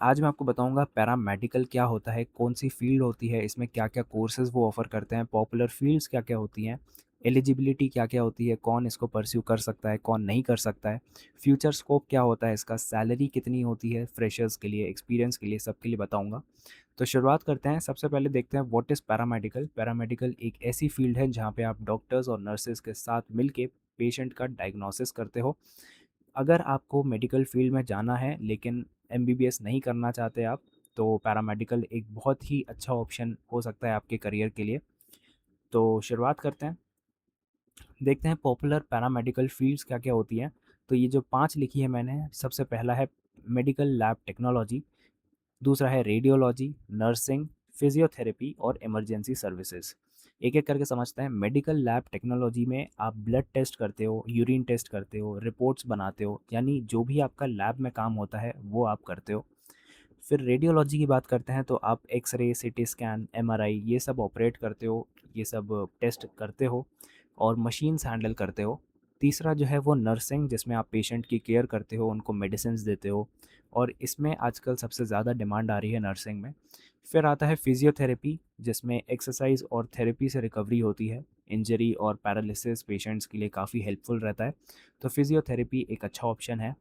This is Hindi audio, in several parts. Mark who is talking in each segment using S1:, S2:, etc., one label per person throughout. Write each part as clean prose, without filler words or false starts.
S1: आज मैं आपको बताऊँगा पैरामेडिकल क्या होता है, कौन-सी फ़ील्ड होती है, इसमें क्या-क्या कोर्सेज़ वो ऑफ़र करते हैं, पॉपुलर फ़ील्ड्स क्या-क्या होती हैं, एलिजिबिलिटी क्या-क्या होती है, कौन इसको परस्यू कर सकता है, कौन नहीं कर सकता है, फ्यूचर स्कोप क्या होता है इसका, सैलरी कितनी होती है फ्रेशर्स के लिए, एक्सपीरियंस के लिए, सबके लिए बताऊँगा। तो शुरुआत करते हैं, सबसे पहले देखते हैं व्हाट इज़ पैरामेडिकल। पैरामेडिकल एक ऐसी फ़ील्ड है जहाँ पे आप डॉक्टर्स और नर्सेज़ के साथ मिलके पेशेंट का डायग्नोसिस करते हो। अगर आपको मेडिकल फील्ड में जाना है लेकिन एमबीबीएस नहीं करना चाहते आप, तो पैरामेडिकल एक बहुत ही अच्छा ऑप्शन हो सकता है आपके करियर के लिए। तो शुरुआत करते हैं, देखते हैं पॉपुलर पैरामेडिकल फील्ड्स क्या-क्या होती हैं। तो ये जो 5 लिखी है मैंने, सबसे पहला है मेडिकल लैब टेक्नोलॉजी, दूसरा है रेडियोलॉजी, नर्सिंग, फिजियोथेरेपी और इमरजेंसी सर्विसेज। एक-एक करके समझते हैं। मेडिकल लैब टेक्नोलॉजी में आप ब्लड टेस्ट करते हो, यूरिन टेस्ट करते हो, रिपोर्ट्स बनाते हो, यानी जो भी आपका लैब में काम होता है वो आप करते हो। फिर रेडियोलॉजी की बात करते हैं तो आप एक्स-रे, सीटी स्कैन, एमआरआई ये सब ऑपरेट करते हो, ये सब टेस्ट करते हो और मशीन्स हैंडल करते हो। तीसरा जो है वो नर्सिंग, जिसमें आप पेशेंट की केयर करते हो, उनको मेडिसिन्स देते हो और इसमें आजकल सबसे ज़्यादा डिमांड आ रही है नर्सिंग में। फिर आता है फिजियोथेरेपी, जिसमें एक्सरसाइज और थेरेपी से रिकवरी होती है। इंजरी और पैरालिसिस पेशेंट्स के लिए काफ़ी हेल्पफुल रहता है, तो फिजियोथेरेपी एक अच्छा ऑप्शन है।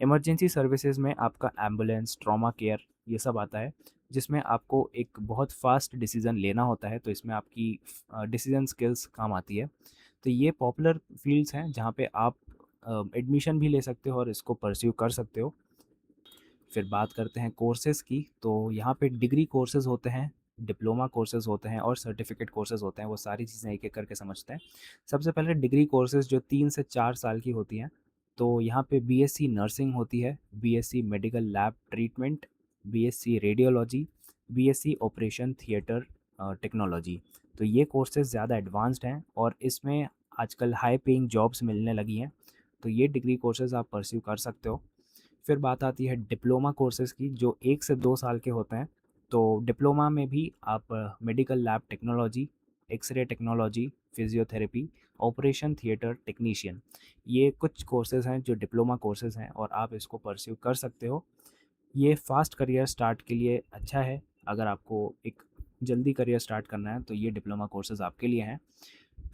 S1: इमरजेंसी सर्विसेज में आपका एम्बुलेंस, ट्रॉमा केयर ये सब आता है, जिसमें आपको एक बहुत फास्ट डिसीज़न लेना होता है, तो इसमें आपकी डिसीज़न स्किल्स काम आती है। तो ये पॉपुलर फील्ड्स हैं जहाँ पे आप एडमिशन भी ले सकते हो और इसको परस्यू कर सकते हो। फिर बात करते हैं कोर्सेज़ की, तो यहाँ पे डिग्री कोर्सेज़ होते हैं, डिप्लोमा कोर्सेज़ होते हैं और सर्टिफ़िकेट कोर्सेज़ होते हैं, वो सारी चीज़ें एक-एक करके समझते हैं। सबसे पहले डिग्री कोर्सेज़ जो 3 से 4 साल की होती हैं, तो यहाँ पे बीएससी नर्सिंग होती है, BSc medical lab treatment, BSc radiology, BSc operation theatre technology. तो ये कोर्सेज़ ज़्यादा एडवांस्ड हैं और इसमें आजकल हाई पेइंग जॉब्स मिलने लगी हैं, तो ये डिग्री कोर्सेज़ आप परस्यू कर सकते हो। फिर बात आती है डिप्लोमा कोर्सेज़ की, जो 1 से 2 साल के होते हैं। तो डिप्लोमा में भी आप medical lab technology, X-ray technology, physiotherapy, operation theatre technician, ये कुछ कोर्सेज़ हैं जो डिप्लोमा कोर्सेज़ हैं और आप इसको परस्यू कर सकते हो। ये फ़ास्ट करियर स्टार्ट के लिए अच्छा है, अगर आपको एक जल्दी करियर स्टार्ट करना है तो ये डिप्लोमा कोर्सेज़ आपके लिए हैं।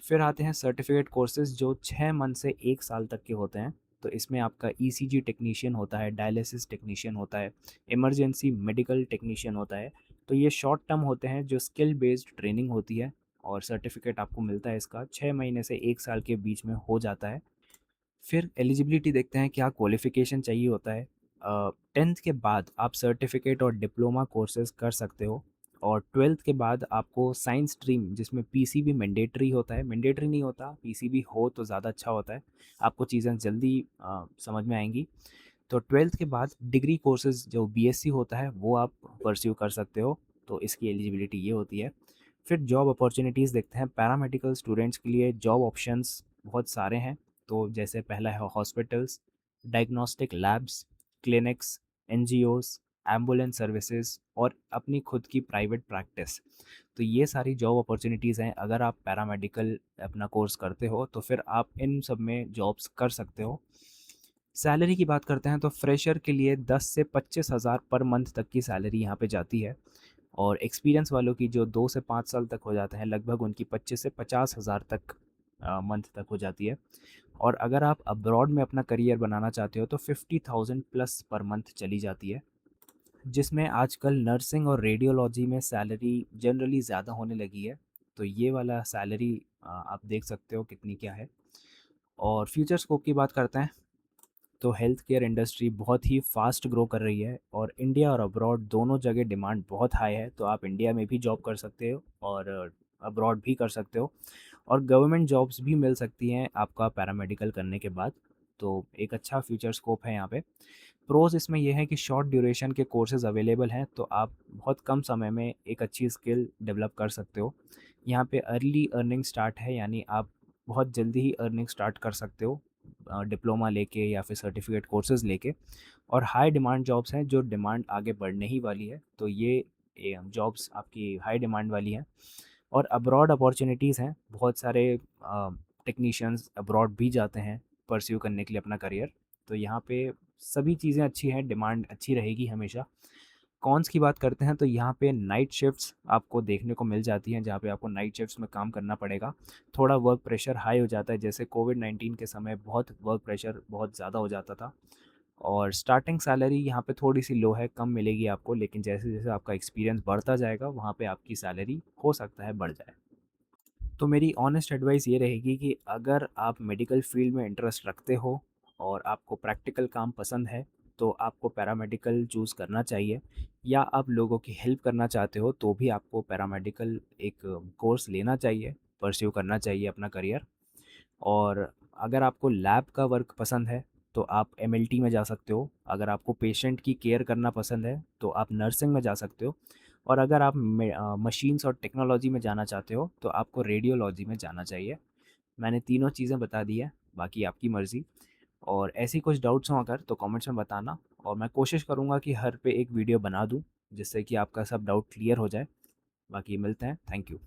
S1: फिर आते हैं सर्टिफ़िकेट कोर्सेज़, जो 6 मंथ से 1 साल तक के होते हैं। तो इसमें आपका ईसीजी टेक्नीशियन होता है, डायलिसिस टेक्नीशियन होता है, इमरजेंसी मेडिकल टेक्नीशियन होता है। तो ये शॉर्ट टर्म होते हैं, जो स्किल बेस्ड ट्रेनिंग होती है और सर्टिफ़िकेट आपको मिलता है इसका 6 महीने से 1 साल के बीच में हो जाता है। फिर एलिजिबिलिटी देखते हैं, क्या क्वालिफ़िकेशन चाहिए होता है। 10th के बाद आप सर्टिफ़िकेट और डिप्लोमा कोर्सेज़ कर सकते हो और 12th के बाद आपको साइंस स्ट्रीम, जिसमें पीसीबी मैंडेटरी होता है, मैंडेटरी नहीं होता, पीसीबी हो तो ज़्यादा अच्छा होता है, आपको चीज़ें जल्दी समझ में आएँगी। तो 12th के बाद डिग्री कोर्सेज़ जो बीएससी होता है वो आप परस्यू कर सकते हो, तो इसकी एलिजिबिलिटी ये होती है। फिर जॉब अपॉर्च्युनिटीज़ देखते हैं, पैरामेडिकल स्टूडेंट्स के लिए जॉब ऑप्शंस बहुत सारे हैं। तो जैसे पहला है hospitals, diagnostic labs, clinics, NGOs, ambulance services और अपनी खुद की प्राइवेट प्रैक्टिस। तो ये सारी जॉब अपॉर्च्युनिटीज़ हैं, अगर आप पैरामेडिकल अपना कोर्स करते हो तो फिर आप इन सब में जॉब्स कर सकते हो। सैलरी की बात करते हैं तो फ्रेशर के लिए 10 से 25,000 पर मंथ तक की सैलरी यहाँ पे जाती है और एक्सपीरियंस वालों की जो 2 से 5 साल तक हो जाते हैं, लगभग उनकी 25 से 50,000 तक मंथ तक हो जाती है। और अगर आप अब्रॉड में अपना करियर बनाना चाहते हो तो 50,000 प्लस पर मंथ चली जाती है, जिसमें आजकल नर्सिंग और रेडियोलॉजी में सैलरी जनरली ज़्यादा होने लगी है। तो ये वाला सैलरी आप देख सकते हो कितनी क्या है। और फ्यूचर स्कोप की बात करते हैं, तो हेल्थ केयर इंडस्ट्री बहुत ही फास्ट ग्रो कर रही है और इंडिया और अब्रॉड दोनों जगह डिमांड बहुत हाई है, तो आप इंडिया में भी जॉब कर सकते हो और अब्रॉड भी कर सकते हो और गवर्नमेंट जॉब्स भी मिल सकती हैं आपका पैरामेडिकल करने के बाद। तो एक अच्छा फ्यूचर स्कोप है यहाँ पे। प्रोज इसमें यह है कि शॉर्ट ड्यूरेशन के कोर्सेज अवेलेबल हैं, तो आप बहुत कम समय में एक अच्छी स्किल डेवलप कर सकते हो। यहाँ पे अर्ली अर्निंग स्टार्ट है, यानी आप बहुत जल्दी ही अर्निंग स्टार्ट कर सकते हो डिप्लोमा लेके या फिर सर्टिफिकेट कोर्सेज़ लेके। और हाई डिमांड जॉब्स हैं, जो डिमांड आगे बढ़ने ही वाली है, तो ये जॉब्स आपकी हाई डिमांड वाली हैं। और अब्रॉड अपॉर्चुनिटीज़ हैं, बहुत सारे टेक्नीशियंस अब्रॉड भी जाते हैं परस्यू करने के लिए अपना करियर। तो यहाँ पे सभी चीज़ें अच्छी हैं, डिमांड अच्छी रहेगी हमेशा। कॉन्स की बात करते हैं तो यहाँ पे नाइट शिफ्ट्स आपको देखने को मिल जाती हैं, जहाँ पे आपको नाइट शिफ्ट्स में काम करना पड़ेगा। थोड़ा वर्क प्रेशर हाई हो जाता है, जैसे कोविड-19 के समय बहुत वर्क प्रेशर बहुत ज़्यादा हो जाता था। और स्टार्टिंग सैलरी यहाँ पे थोड़ी-सी लो है, कम मिलेगी आपको, लेकिन जैसे-जैसे आपका एक्सपीरियंस बढ़ता जाएगा, वहाँ पे आपकी सैलरी हो सकता है बढ़ जाए। तो मेरी ऑनेस्ट एडवाइस ये रहेगी कि अगर आप मेडिकल फील्ड में इंटरेस्ट रखते हो और आपको प्रैक्टिकल काम पसंद है, तो आपको पैरामेडिकल चूज़ करना चाहिए। या आप लोगों की हेल्प करना चाहते हो तो भी आपको पैरामेडिकल एक कोर्स लेना चाहिए, परस्यू करना चाहिए अपना करियर। और अगर आपको लैब का वर्क पसंद है तो आप एमएलटी में जा सकते हो। अगर आपको पेशेंट की केयर करना पसंद है तो आप नर्सिंग में जा सकते हो। और अगर आप मशीन्स और टेक्नोलॉजी में जाना चाहते हो तो आपको रेडियोलॉजी में जाना चाहिए। मैंने तीनों चीज़ें बता दी हैं, बाकी आपकी मर्ज़ी। और ऐसी कुछ डाउट्स हों अगर तो कमेंट्स में बताना, और मैं कोशिश करूँगा कि हर पे एक वीडियो बना दूँ जिससे कि आपका सब डाउट क्लियर हो जाए। बाकी मिलते हैं, थैंक यू।